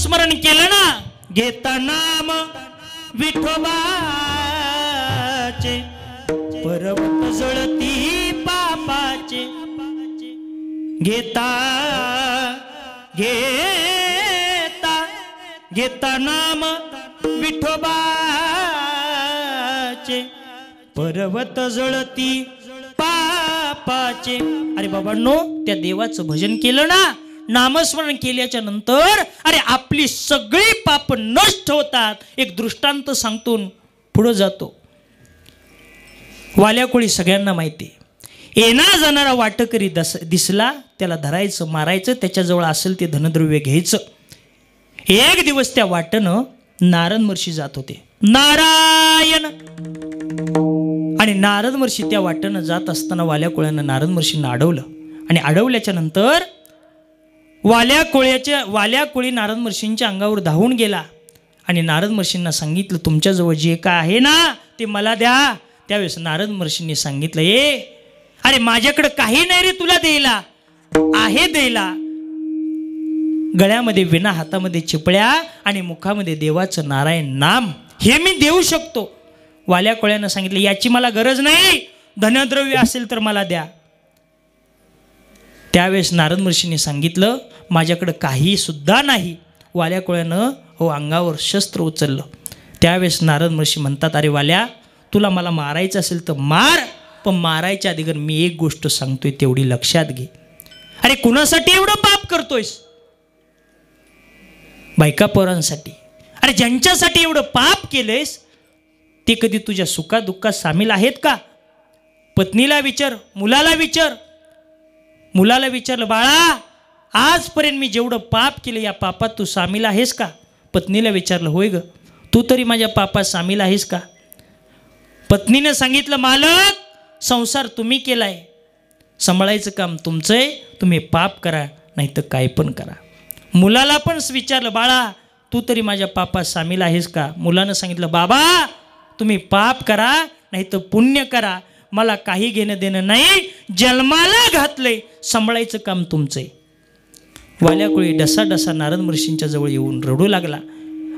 नामस्मरण केलं ना, घेता नाम विठोबाचे, पर्वत जळती पापाचे, घेता घेता घेता नाम विठोबाचे, पर्वत जळती पापाचे. अरे बाबांनो, त्या देवाचं भजन केलं ना, नामस्मरण केल्याच्या नंतर अरे आपली सगळी पाप नष्ट होतात. एक दृष्टांत सांगतो, पुढे जातो. वाल्याकोळी सगळ्यांना माहिती, येणार जाणारा वाटकरी दिसला त्याला धरायचं, मारायचं, त्याच्याजवळ असेल ते धनद्रव्य घ्यायचं. एक दिवस त्या वाटनं नारद महर्षी जात होते, नारायण. आणि नारद महर्षी त्या वाटनं जात असताना वाल्याकोळ्यानं नारद महर्षींना अडवलं. आणि अडवल्याच्या नंतर वाल्याकोळी नारद महर्षींच्या अंगावर धावून गेला आणि नारद महर्षींना सांगितलं, तुमच्याजवळ जे काय आहे ना ते मला द्या. त्यावेळेस नारद महर्षींनी सांगितलं, अरे माझ्याकडे काही नाही रे तुला द्यायला, आहे द्यायला. गळ्यामध्ये विणा, हातामध्ये चिपळ्या आणि मुखामध्ये देवाचं नारायण नाम, हे मी देऊ शकतो. वाल्याकोळ्यानं सांगितलं, याची मला गरज नाही, धनद्रव्य असेल तर मला द्या. त्यावेळेस नारद महर्षींनी सांगितलं, माझ्याकडं काही सुद्धा नाही. वाल्याकोळ्यानं अंगावर शस्त्र उचललं. त्यावेळेस नारद महर्षी म्हणतात, अरे वाल्या, तुला मला मारायचं असेल तर मार, पण मारायच्या अगोदर मी एक गोष्ट सांगतोय तेवढी लक्षात घे. अरे कुणासाठी एवढं पाप करतोयस? बायका पोरांसाठी. अरे ज्यांच्यासाठी एवढं पाप केलंयस ते कधी तुझ्या सुखादुःखात सामील आहेत का? पत्नीला विचार, मुलाला विचार. मुलाला विचारलं, बाळा आजपर्यंत मी जेवढं पाप केलं या पापात तू सामील आहेस का? पत्नीला विचारलं, होय ग, तू तरी माझ्या पापात सामील आहेस का? पत्नीने सांगितलं, मालक, संसार तुम्ही केलाय, सांभाळायचं काम तुमचं आहे, तुम्ही पाप करा नाही तर काय पण करा. मुलाला पण विचारलं, बाळा तू तरी माझ्या पापात सामील आहेस का? मुलानं सांगितलं, बाबा तुम्ही पाप करा नाही तर पुण्य करा, मला काही घेणं देणं नाही, जन्माला घातलंय, सांभाळायचं काम तुमचं आहे. वाल्याकोळी डसा डसा नारद महर्षींच्या जवळ येऊन रडू लागला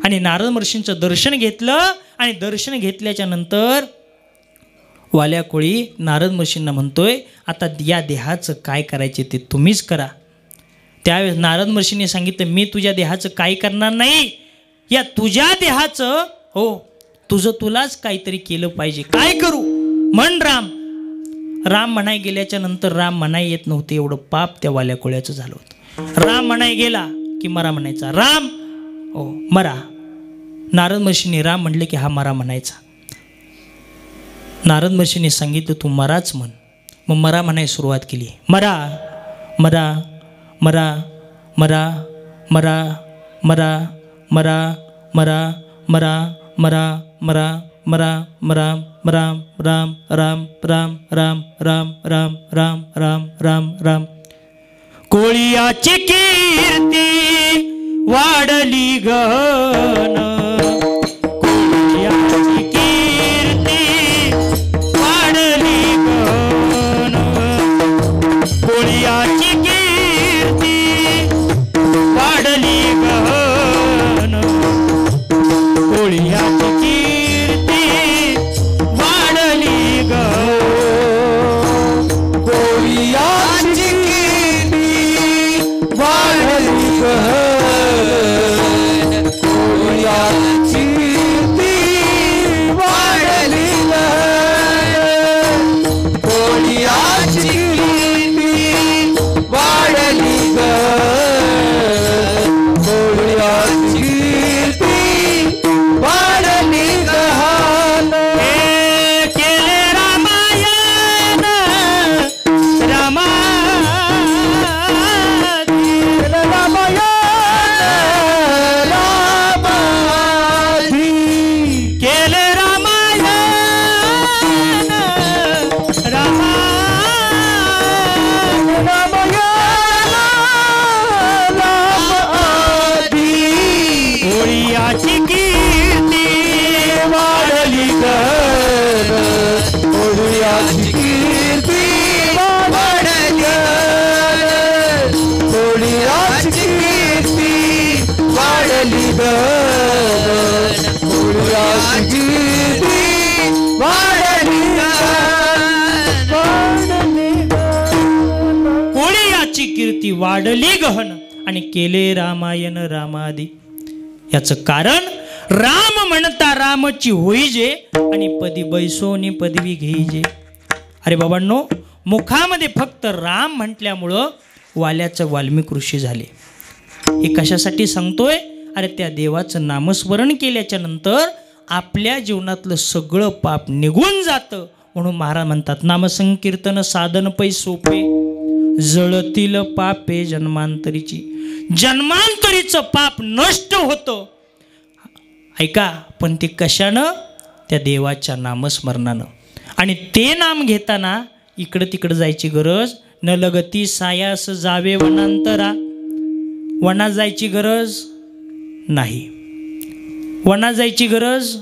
आणि नारद महर्षींचं दर्शन घेतलं. आणि दर्शन घेतल्याच्या नंतर वाल्याकोळी नारद महर्षींना म्हणतोय, आता या देहाचं काय करायचे ते तुम्हीच करा. त्यावेळेस नारद महर्षींनी सांगितलं, मी तुझ्या देहाचं काय करणार नाही, या तुझ्या देहाचं तुझं तुलाच काहीतरी केलं पाहिजे. काय करू? म्हण राम. राम म्हणाय गेल्याच्या नंतर राम म्हणाय येत नव्हते, एवढं पाप त्या वाल्याकोळ्याचं झालं होतं. राम म्हणाय गेला की मरा म्हणायचा, राम मरा. नारद महर्षींनी राम म्हणले की हा मरा म्हणायचा. नारद महर्षींनी सांगितलं, तू मराच म्हण. मग मरा म्हणाय सुरुवात केली, मरा मरा मरा मरा मरा मरा मरा मरा मरा मरा मरा मरा मरा राम राम राम राम राम राम राम राम राम राम राम. कोळियाची कीर्ती वाढली गण, कोळियाची कीर्ती वाढली गण, कोळियाची कीर्ती वाढली गण, कोळियाची कीर्ती वाढली गण, कोळियाची कीर्ती वाढली गण, कोळियाची कोणी याची कीर्ती वाढली गहन आणि केले रामायण रामादी. याचं कारण राम म्हणता रामची होईजे आणि पदी बैसोनी पदवी घेईजे. अरे बाबांनो, मुखामध्ये फक्त राम म्हटल्यामुळं वाल्याचं वाल्मिक ऋषी झाले. हे कशासाठी सांगतोय? अरे त्या देवाचं नामस्मरण केल्याच्या नंतर आपल्या जीवनातलं सगळं पाप निघून जातं. म्हणून महाराज म्हणतात, नामसंकीर्तन साधन पै सोपे, जळतील पापे जन्मांतरीची. जन्मांतरीचं पाप नष्ट होतं. ऐका, पण ते कशानं? त्या देवाच्या नामस्मरणानं. आणि ते नाम घेताना इकडं तिकडं जायची गरज न लगती. सायास जावे वनांतरा. वनात जायची गरज नाही. वनात जायची गरज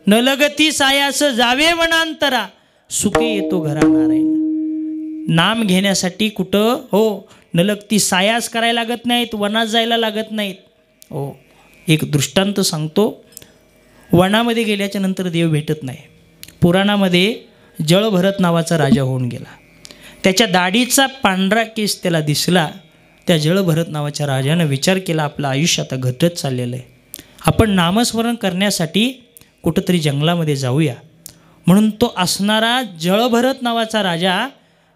न लगती. सायास जावे वनांतरा. सुखे येतो घरा नारायण. नाम घेण्यासाठी कुठं हो न लगती सायास करायला लागत नाहीत, वनात जायला लागत नाहीत. हो, एक दृष्टांत सांगतो. वनामध्ये गेल्याच्या नंतर देव भेटत नाही. पुराणामध्ये जळभरत नावाचा राजा होऊन गेला. त्याच्या दाढीचा पांढरा केस त्याला दिसला. त्या जळभरत नावाच्या राजानं विचार केला, आपलं आयुष्य आता घटत चाललेलं आहे, आपण नामस्मरण करण्यासाठी कुठंतरी जंगलामध्ये जाऊया. म्हणून तो असणारा जळभरत नावाचा राजा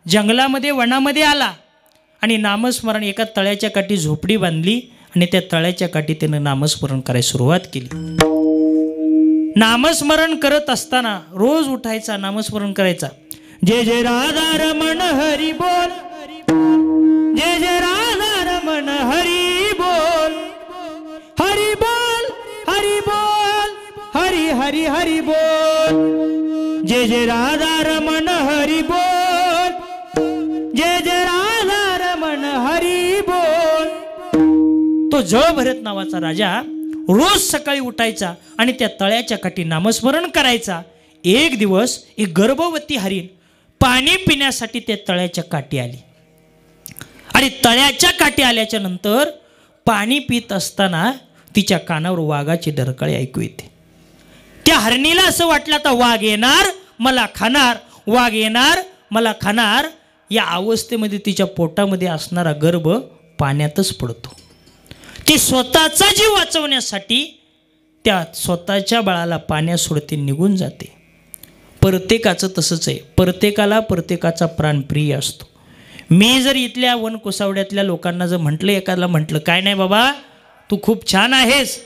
जंगलामध्ये वनामध्ये आला आणि नामस्मरण एका तळ्याच्या काठी झोपडी बांधली आणि त्या तळ्याच्या काठी त्यानं नामस्मरण करायला सुरुवात केली. नामस्मरण करत असताना रोज उठायचा, नामस्मरण करायचा. जय जय राधा रमण हरी बोल, जय जय राधा रमण हरी बोल, हरी बोल हरी बोल, हरी हरी हरी बोल. जय जय राधा रमण हरी बोल, जय जय राधा रमण हरी बोल. तो जळभरत नावाचा राजा रोज सकाळी उठायचा आणि त्या तळ्याच्या काठी नामस्मरण करायचा. एक दिवस एक गर्भवती हरीण पाणी पिण्यासाठी त्या तळ्याच्या काठी आली. आणि तळ्याच्या काठी आल्याच्या नंतर पाणी पित असताना तिच्या कानावर वाघाची डरकाळी ऐकू येते. त्या हरणीला असं वाटलं, आता वाघ येणार मला खाणार, वाघ येणार मला खाणार. या अवस्थेमध्ये तिच्या पोटामध्ये असणारा गर्भ पाण्यातच पडतो. ती स्वतःचा जीव वाचवण्यासाठी त्या स्वतःच्या बाळाला पाण्यात सोडते, निघून जाते. प्रत्येकाचं तसंच आहे. प्रत्येकाला प्रत्येकाचा प्राण प्रिय असतो. मी जर इथल्या वनकोसावड्यातल्या लोकांना जर म्हटलं, एकाला म्हटलं, काय नाही बाबा तू खूप छान आहेस,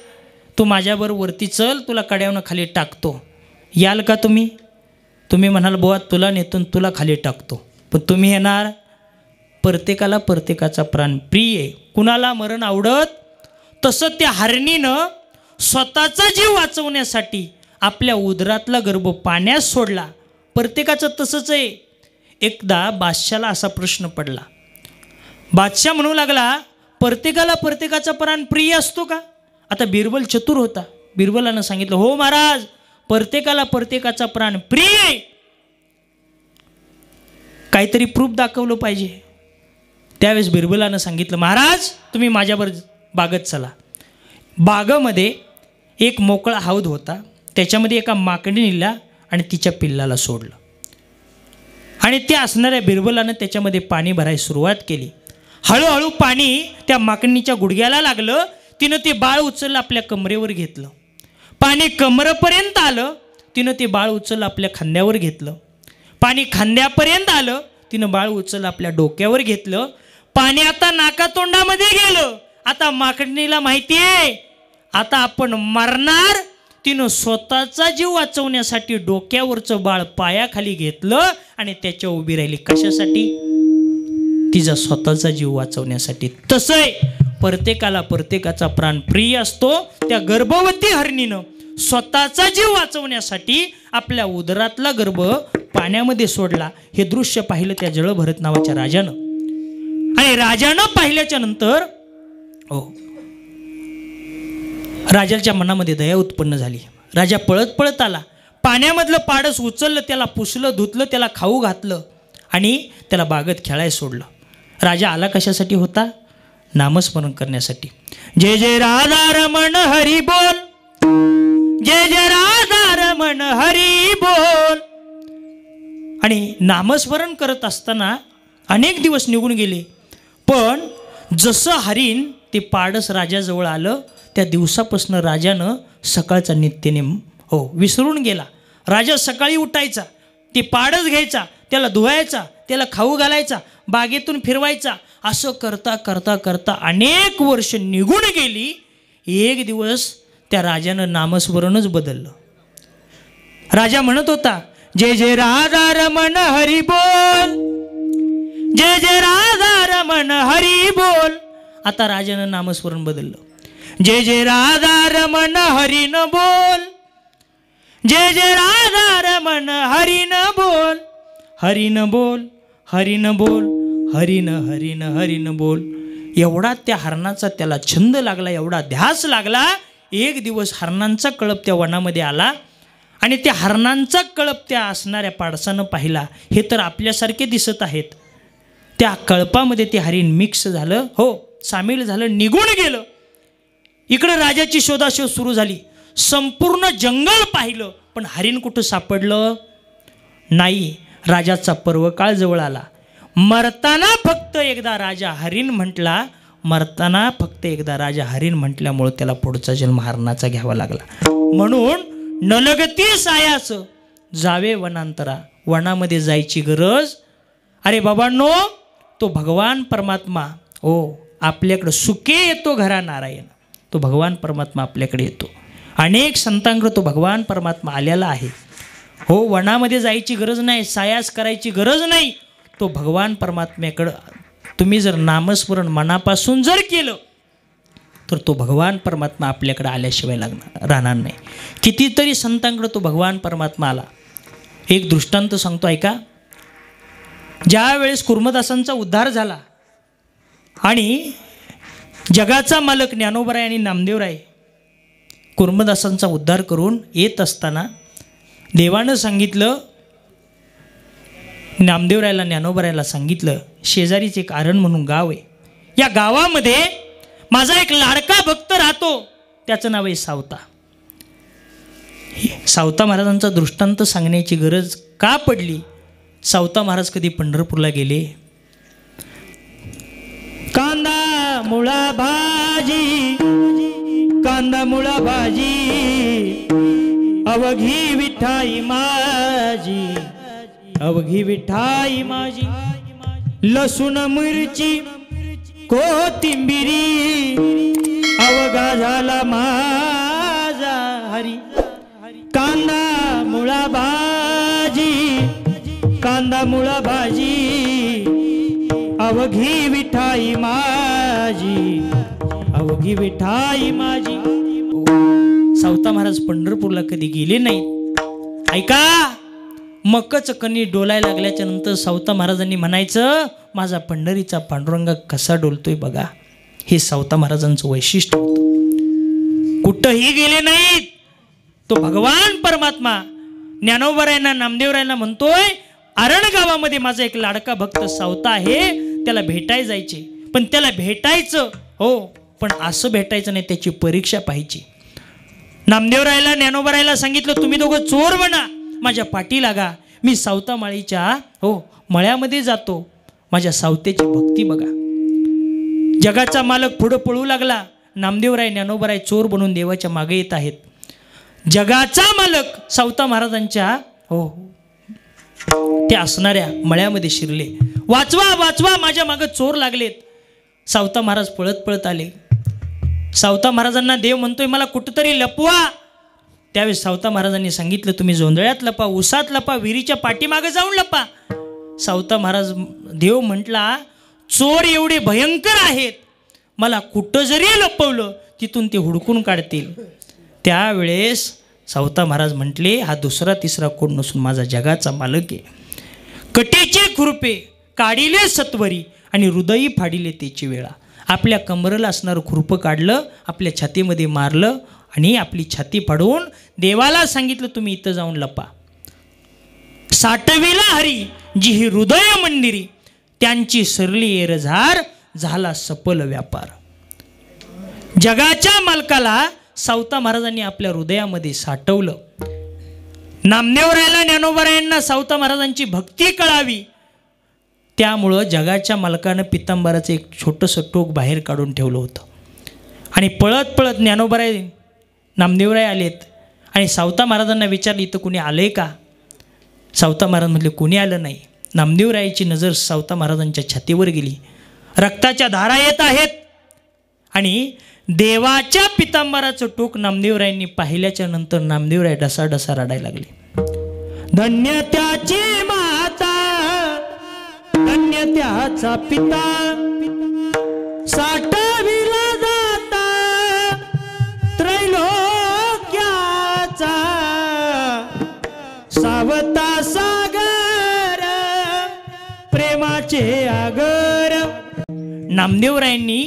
तू माझ्याबरोबर वरती चल, तुला कड्यावनं खाली टाकतो, याल का तुम्ही? तुम्ही म्हणाल बुवा तुला नेतून तुला खाली टाकतो. पण तुम्ही येणार? प्रत्येकाला प्रत्येकाचा प्राण प्रिय आहे. कुणाला मरण आवडत? तसं त्या हरणीनं स्वतःचा जीव वाचवण्यासाठी आपल्या उदरातला गर्भ पाण्यात सोडला. प्रत्येकाचं तसंच आहे. एकदा बादशाला असा प्रश्न पडला. बादशाह म्हणू लागला, प्रत्येकाला प्रत्येकाचा प्राण प्रिय असतो का? आता बिरबल चतुर होता. बिरबलानं सांगितलं, हो महाराज, प्रत्येकाला प्रत्येकाचा प्राण प्रिय आहे. काहीतरी प्रूफ दाखवलं पाहिजे. त्यावेळेस बिरबलानं सांगितलं, महाराज तुम्ही माझ्याबरोबर बागेत चला. बागेमध्ये एक मोकळा हौद होता. त्याच्यामध्ये एका माकडीला आणि तिच्या पिल्लाला सोडलं. आणि त्या असणाऱ्या बिरबलानं त्याच्यामध्ये पाणी भरायला सुरुवात केली. हळूहळू पाणी त्या माकडीच्या गुडघ्याला लागलं. तिनं ते बाळ उचललं, आपल्या कमरेवर घेतलं. पाणी कमरेपर्यंत आलं. तिनं ते बाळ उचललं, आपल्या खांद्यावर घेतलं. पाणी खांद्यापर्यंत आलं. तिनं बाळ उचललं, आपल्या डोक्यावर घेतलं. पाणी आता नाकातोंडामध्ये गेलं. आता माकडीला माहिती आहे आता आपण मरणार. तिनं स्वतःचा जीव वाचवण्यासाठी डोक्यावरचं बाळ पायाखाली घेतलं आणि त्याच्या उभी राहिली. कशासाठी? तिचा स्वतःचा जीव वाचवण्यासाठी. तसं आहे, प्रत्येकाला प्रत्येकाचा प्राण प्रिय असतो. त्या गर्भवती हरणीनं स्वतःचा जीव वाचवण्यासाठी आपल्या उदरातला गर्भ पाण्यामध्ये सोडला. हे दृश्य पाहिलं त्या जळभरत नावाच्या राजानं. आणि राजानं पाहिल्याच्या नंतर राजाच्या मनामध्ये दया उत्पन्न झाली. राजा पळत पळत आला. पाण्यामधलं पाडस उचललं, त्याला पुसलं, धुतलं, त्याला खाऊ घातलं आणि त्याला बागेत खेळायला सोडलं. राजा आला कशासाठी होता? नामस्मरण करण्यासाठी. जय जय राधा रमण हरी बोल, जय जय राधा मन हरी बोल. आणि नामस्मरण करत असताना अनेक दिवस निघून गेले. पण जसं हरीण ते पाडस राजाजवळ आलं त्या दिवसापासून राजानं सकाळचा नित्यनेम विसरून गेला. राजा सकाळी उठायचा, ते पाडस घ्यायचा, त्याला धुवायचा, त्याला खाऊ घालायचा, बागेतून फिरवायचा. असं करता करता करता अनेक वर्ष निघून गेली. एक दिवस त्या राजानं नामस्मरणच बदललं. राजा म्हणत होता, जय जय राधा रमण हरी बोल, जय जय राधा रमण हरी बोल. आता राजानं नामस्मरण बदललं. जय जय राधा रमण हरी न बोल, जय जय राधा रमण हरी न बोल, हरी न बोल, हरी न बोल, हरी न हरी न हरी न बोल. एवढा त्या हरणाचा त्याला छंद लागला, एवढा ध्यास लागला. एक दिवस हरणांचा कळप त्या वनामध्ये आला आणि त्या हरणांचा कळप त्या असणाऱ्या पाडसानं पाहिला. हे तर आपल्यासारखे दिसत आहेत. त्या कळपामध्ये ते हरिण मिक्स झालं, सामील झालं, निघून गेलं. इकडं राजाची शोधाशोध सुरू झाली. संपूर्ण जंगल पाहिलं पण हरिण कुठं सापडलं नाही. राजाचा पर्वकाळ जवळ आला. मरताना फक्त एकदा राजा हरिण म्हटला. मरताना फक्त एकदा राजा हरिण म्हटल्यामुळं त्याला पुढचा जन्म हरणाचा घ्यावा लागला. म्हणून नलगती सायास जावे वनांतरा. वनामध्ये जायची गरज. अरे बाबांनो, तो भगवान परमात्मा आपल्याकडं सुखे येतो घरा नारायण. तो भगवान परमात्मा आपल्याकडे येतो. अनेक संतांकडे तो भगवान परमात्मा आलेला आहे. वनामध्ये जायची गरज नाही, सायास करायची गरज नाही. तो भगवान परमात्म्याकडं तुम्ही जर नामस्मरण मनापासून जर केलं तर तो भगवान परमात्मा आपल्याकडे आल्याशिवाय राहणार नाही. कितीतरी संतांकडे तो भगवान परमात्मा आला. एक दृष्टांत सांगतो ऐका. ज्या वेळेस कुर्मदासांचा उद्धार झाला आणि जगाचा मालक ज्ञानोबराय आणि नामदेवराय कुर्मदासांचा उद्धार करून येत असताना देवानं सांगितलं, नामदेवरायला ज्ञानोबरायला सांगितलं, शेजारीच एक आरण म्हणून गाव आहे, या गावामध्ये माझा एक लाडका भक्त राहतो, त्याचं नाव आहे सावता. सावता महाराजांचा दृष्टांत सांगण्याची गरज का पडली? सावता महाराज कधी पंढरपूरला गेले. कांदा मुळा भाजी, कांदा मुळा भाजी, अवघी विठाई माझी, अवघी विठाई माझी, लसूण मिरची कोथिंबिरी, अवघा झाला माझा हरी. कांदा मुळा भाजी, कांदा मुळा भाजी, अवघी विठाई माझी, अवघी विठाई माझी. सावता महाराज पंढरपूरला कधी गेले नाही. ऐका, मकच कणी डोलायला लागल्याच्या नंतर सावता महाराजांनी म्हणायचं, माझा पंढरीचा पांडुरंग कसा डोलतोय बघा. हे सावता महाराजांचं वैशिष्ट्य होतं. कुठंही गेले नाहीत. तो भगवान परमात्मा ज्ञानोबरायांना नामदेवरायांना म्हणतोय, आरण गावामध्ये माझा एक लाडका भक्त सावता आहे, त्याला भेटायला जायचे. पण त्याला भेटायचं पण असं भेटायचं नाही, त्याची परीक्षा पाहिजे. नामदेवरायला ज्ञानोबरायला सांगितलं, तुम्ही दोघं चोर बना, माझ्या पाठी लागा, मी सावता माळीच्या मळ्यामध्ये जातो, माझ्या सावतेची भक्ती बघा. जगाचा मालक पुढं पळू लागला. नामदेवराय ज्ञानोबराय चोर बनून देवाच्या मागे येत आहेत. जगाचा मालक सावता महाराजांच्या त्या असणाऱ्या मळ्यामध्ये शिरले. वाचवा वाचवा, माझ्या मागे चोर लागलेत. सावता महाराज पळत पळत आले. सावता महाराजांना देव म्हणतोय, मला कुठंतरी लपवा. त्यावेळेस सावता महाराजांनी सांगितलं, तुम्ही जोंधळ्यात लपा, उसात लपा, विहिरीच्या पाठीमागे जाऊन लपा. सावता महाराज देव म्हटला, चोर एवढे भयंकर आहेत, मला कुठं जरी लपवलं तिथून ते हुडकून काढतील. त्यावेळेस सावता महाराज म्हटले, हा दुसरा तिसरा कोण नसून माझा जगाचा मालक आहे. कटेचे खुरपे काढिले सत्वरी आणि हृदयी फाडिले त्याची वेळा. आपल्या कमरेला असणारं खुरपं काढलं, आपल्या छातीमध्ये मारलं आणि आपली छाती फाडून देवाला सांगितलं, तुम्ही इथं जाऊन लपा. साठविला हरी जी ही हृदय मंदिरी, त्यांची सरली एरझार, झाला सफल व्यापार. जगाच्या मालकाला सावता महाराजांनी आपल्या हृदयामध्ये साठवलं. नामदेवरायला ज्ञानोबारायांना सावता महाराजांची भक्ती कळावी, त्यामुळं जगाच्या मालकानं पितांबराचं एक छोटंसं टोक बाहेर काढून ठेवलं होतं. आणि पळत पळत ज्ञानोबाराय नामदेवराय आलेत आणि सावता महाराजांना विचारलं, इथं कुणी आलंय का? सावता महाराज म्हटले, कुणी आलं नाही. नामदेवरायाची नजर सावता महाराजांच्या छातीवर गेली. रक्ताच्या धारा येत आहेत आणि देवाच्या पितांबराचं टोक नामदेवरायांनी पाहिल्याच्या नंतर नामदेवराय ढसाढसा रडायला लागले. धन्य त्याची माता, धन्य त्याचा पिता, साठविला जाता त्रैलोक्याचा सावता सागर प्रेमाचे आगर. नामदेवरायांनी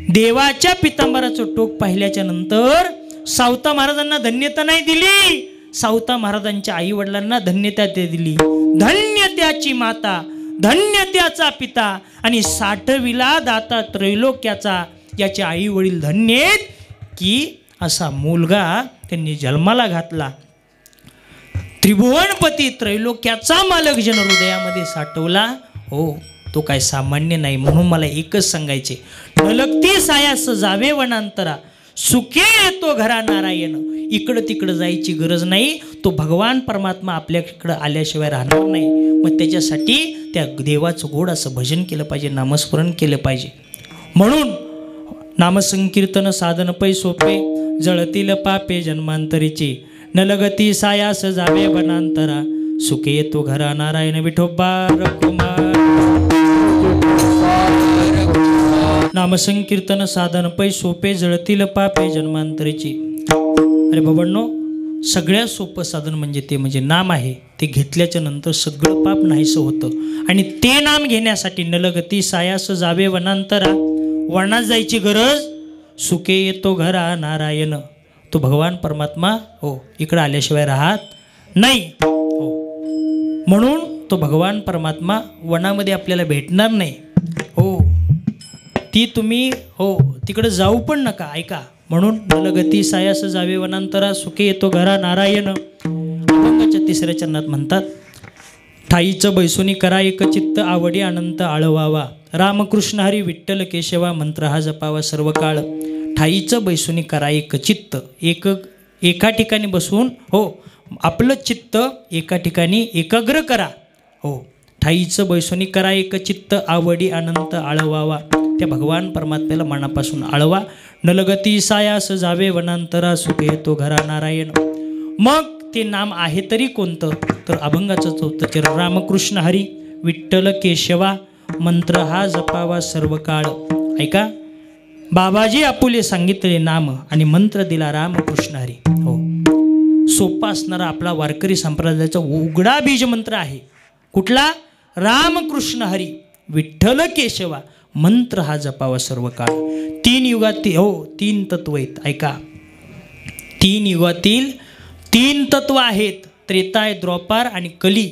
देवाच्या पितांबराचं टोक पाहिल्याच्या नंतर सावता महाराजांना धन्यता नाही दिली, सावता महाराजांच्या आई वडिलांना धन्यता दिली. धन्य त्याची माता, धन्य त्याचा पिता आणि साठविला दाता त्रैलोक्याचा. याचे आई वडील धन्य आहेत की असा मुलगा त्यांनी जन्माला घातला. त्रिभुवनपती त्रैलोक्याचा मालक जन हृदयामध्ये साठवला. हो, तो काय सामान्य नाही. म्हणून मला एकच सांगायचे, नलगती सायास जावे वनांतरा, सुखे येतो घरा नारायण. इकडं तिकडं जायची गरज नाही. तो भगवान परमात्मा आपल्याकडं आल्याशिवाय राहणार नाही. मग त्याच्यासाठी त्या देवाचं गोड असं भजन केलं पाहिजे, नामस्मरण केलं पाहिजे. म्हणून नामसंकीर्तन साधन पै सोपे, जळतील पापे जन्मांतरीची. नलगती सायास जावे वनांतरा, सुखे येतो घरा नारायण. विठोबा रखुमार. नामसंकीर्तन साधन पै सोपे, जळतील पापे जन्मांतरीची. अरे बाबांनो, सगळ्यात सोपं साधन म्हणजे ते म्हणजे नाम आहे. ते घेतल्याच्या नंतर सगळं पाप नाहीसं होतं. आणि ते नाम घेण्यासाठी नलगती सायास जावे वनांतरा, वनात जायची गरज. सुखे येतो घरा नारायण. तो भगवान परमात्मा हो इकडं आल्याशिवाय राहत नाही. हो, म्हणून तो भगवान परमात्मा वनामध्ये आपल्याला भेटणार नाही. हो, ती तुम्ही हो तिकडं जाऊ पण नका. ऐका, म्हणून नलगती सायास जावे वनांतरा, सुखे येतो घरा नारायण. अभंगाच्या 3ऱ्या चरणात म्हणतात, ठाईचं बैसुनी करा एक चित्त, आवडी अनंत आळवावा. रामकृष्ण हरी विठ्ठल केशवा, मंत्र हा जपावा सर्व काळ. ठाईचं बैसुनी करा एक चित्त, एका ठिकाणी बसून हो आपलं चित्त एका ठिकाणी एकाग्र करा. हो, ठाईचं बैसुनी करा एक चित्त, आवडी अनंत आळवावा. त्या भगवान परमात्म्याला मनापासून आळवा. नलगती सायास जावे वनांतरा, सुखे येतो घरा नारायण. मग ते नाम आहे तरी कोणतं? तर अभंगाचं 4थं चरण, रामकृष्ण हरी विठ्ठल केशवा, मंत्र हा जपावा सर्व काळ. ऐका, बाबाजी आपुले सांगितले नाम आणि मंत्र दिला रामकृष्ण हरी. हो, सोपा असणारा आपला वारकरी संप्रदायाचा उघडा बीज मंत्र आहे. कुठला? रामकृष्ण हरी विठ्ठल केशवा, मंत्र हा जपावा सर्व काळ. 3 युगातील हो 3 तत्व आहेत. ऐका, 3 युगातील 3 तत्व आहेत. त्रेताय, द्वापार आणि कली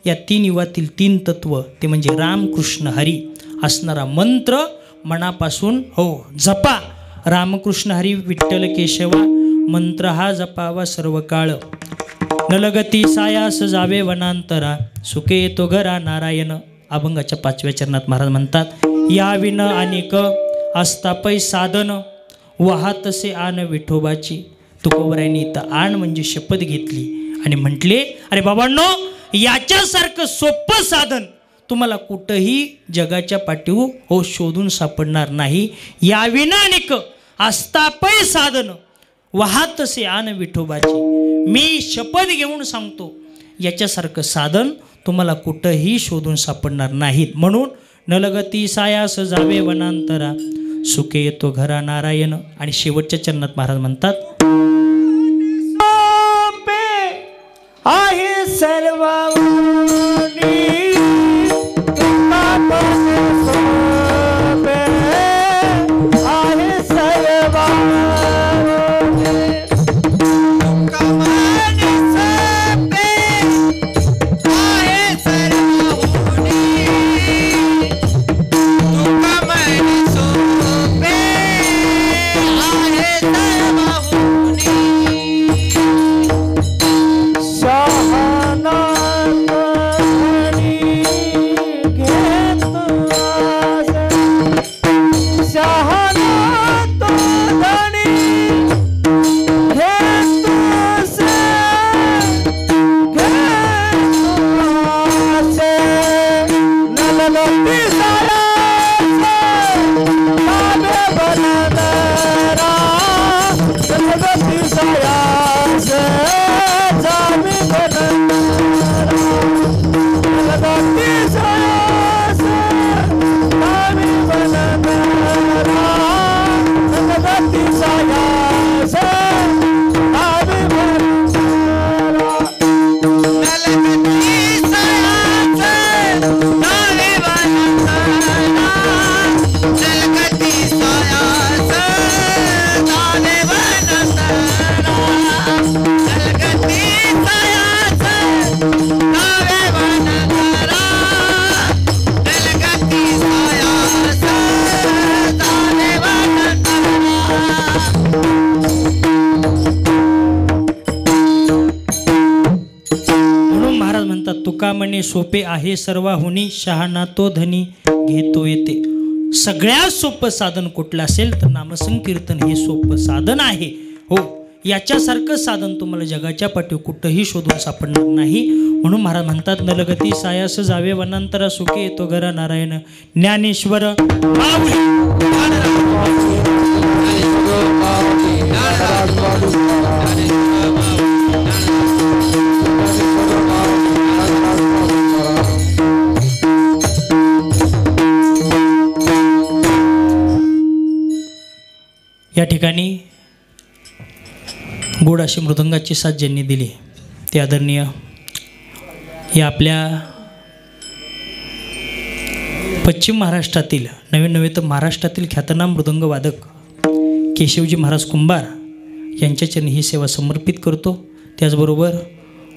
या 3 युगातील 3 तत्व ते म्हणजे रामकृष्ण हरी असणारा मंत्र मनापासून हो जपा. रामकृष्ण हरी विठ्ठल केशवा, मंत्र हा जपावा सर्व काळ. नलगती सायास जावे वनांतरा, सुखे येतो घरा नारायण. अभंगाच्या 5व्या चरणात महाराज म्हणतात, या विन अनेक अस्तापै साधन, वाहतसे आन विठोबाची. तुकोबरायांनी इथं आण म्हणजे शपथ घेतली आणि म्हटले, अरे बाबांनो, याच्यासारखं सोपं साधन तुम्हाला कुठंही जगाच्या पाठीवर हो शोधून सापडणार नाही. या विना अनेक अस्तापै साधन, वाहतसे आन विठोबाची. मी शपथ घेऊन सांगतो, याच्यासारखं साधन तुम्हाला कुठंही शोधून सापडणार नाहीत. म्हणून नलगती सायास जावे वनांतरा, सुखे येतो घरा नारायण. आणि शेवटच्या चरणात महाराज म्हणतात, आहे सर्व तुका म्हणे सोपे आहे सर्वाहुनी शहाणा तो धनी घेतो येते. सगळ्यात सोपं साधन कुठलं असेल तर नामसंकीर्तन हे सोपं साधन आहे. हो, याच्यासारखं साधन तुम्हाला जगाच्या पाठीवर कुठंही शोधून सापडणार नाही. म्हणून महाराज म्हणतात नलगती सायास जावे वनांतरा सुखे येतो घरा नारायण ज्ञानेश्वर या ठिकाणी गोड अशी मृदंगाची साथ ज्यांनी दिली ते आदरणीय या आपल्या पश्चिम महाराष्ट्रातील नव्हे तर महाराष्ट्रातील ख्यातनाम मृदंगवादक केशवजी महाराज कुंभार यांच्या चरणी ही सेवा समर्पित करतो. त्याचबरोबर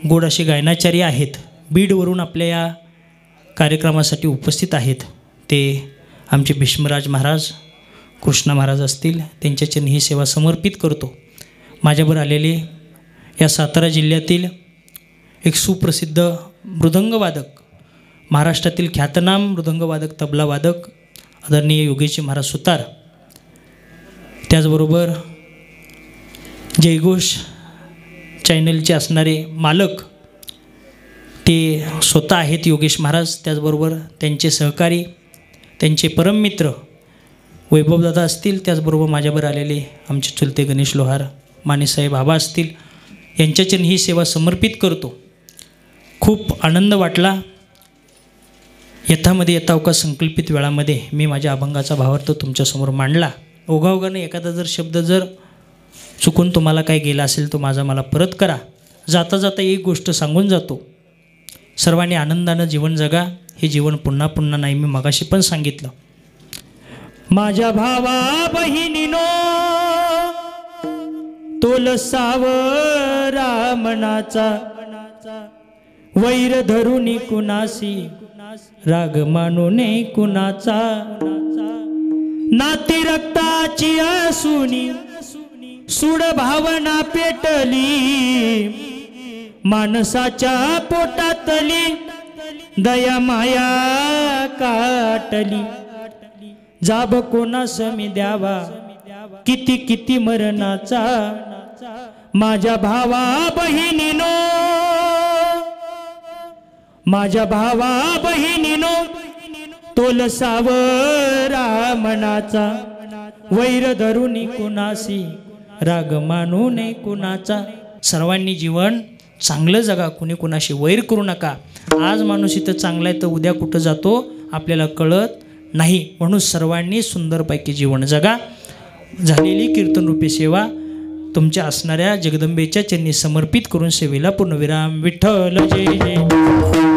गोड असे गायनाचार्य आहेत, बीडवरून आपल्या या कार्यक्रमासाठी उपस्थित आहेत. ते आमचे भीष्मराज महाराज कृष्णा महाराज असतील, त्यांच्या चरणी ही सेवा समर्पित करतो. माझ्यावर आलेले या सातारा जिल्ह्यातील एक सुप्रसिद्ध मृदंगवादक, महाराष्ट्रातील ख्यातनाम मृदंगवादक तबलावादक आदरणीय योगेशजी महाराज सुतार, त्याचबरोबर जयघोष चॅनलचे असणारे मालक ते स्वतः आहेत योगेश महाराज. त्याचबरोबर त्यांचे सहकारी, त्यांचे परममित्र वैभवदादा असतील. त्याचबरोबर माझ्यावर आलेले आमचे चुलते गणेश लोहार मानेसाहेब आबा असतील. यांच्याच्याने ही सेवा समर्पित करतो. खूप आनंद वाटला. यथामध्ये यथावका संकल्पित वेळामध्ये मी माझ्या अभंगाचा भावार्थ तुमच्यासमोर मांडला. ओघाओघाने एखादा जर शब्द जर चुकून तुम्हाला काय गेला असेल तो माझा मला परत करा. जाता जाता एक गोष्ट सांगून जातो, सर्वांनी आनंदानं जीवन जगा. हे जीवन पुन्हा पुन्हा नाही, मी मगाशी पण सांगितलं. माझ्या भावा बहिणीनो तोल सावरा मनाचा वैर धरुनी कुणासी राग मानूने कुणाचा नाती रक्ताची असूनी सूड भावना पेटली माणसाच्या पोटातली दया माया काटली जाब कोणास मी द्यावा किती किती मरणाचा माझ्या भावा बहिणीनो माझ्या भावा बहिणीनो तोल सावरा मनाचा वैर धरुनी कुणासी राग मानूने कुणाचा. सर्वांनी जीवन चांगलं जगा, कुणी कुणाशी वैर करू नका. आज माणूस इथं चांगला आहे तर उद्या कुठं जातो आपल्याला कळत नाही. म्हणून सर्वांनी सुंदरपैकी जीवन जगा. झालेली कीर्तनरूपी सेवा तुमच्या असणाऱ्या जगदंबेच्या चरणी समर्पित करून सेवेला पूर्णविराम. विठ्ठल जय जय.